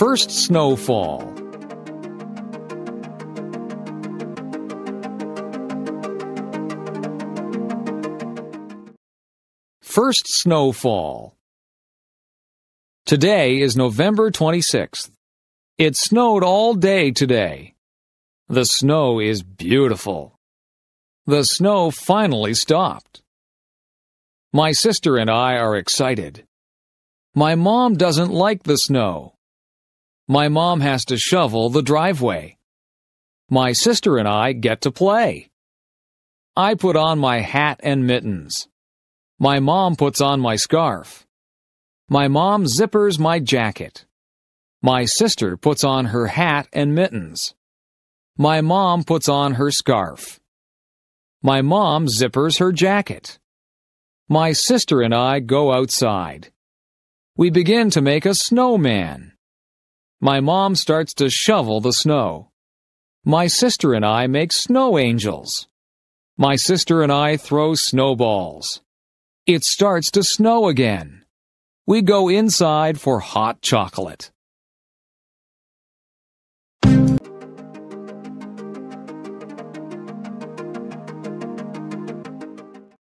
First snowfall. First snowfall. Today is November 26th. It snowed all day today. The snow is beautiful. The snow finally stopped. My sister and I are excited. My mom doesn't like the snow. My mom has to shovel the driveway. My sister and I get to play. I put on my hat and mittens. My mom puts on my scarf. My mom zippers my jacket. My sister puts on her hat and mittens. My mom puts on her scarf. My mom zippers her jacket. My sister and I go outside. We begin to make a snowman. My mom starts to shovel the snow. My sister and I make snow angels. My sister and I throw snowballs. It starts to snow again. We go inside for hot chocolate.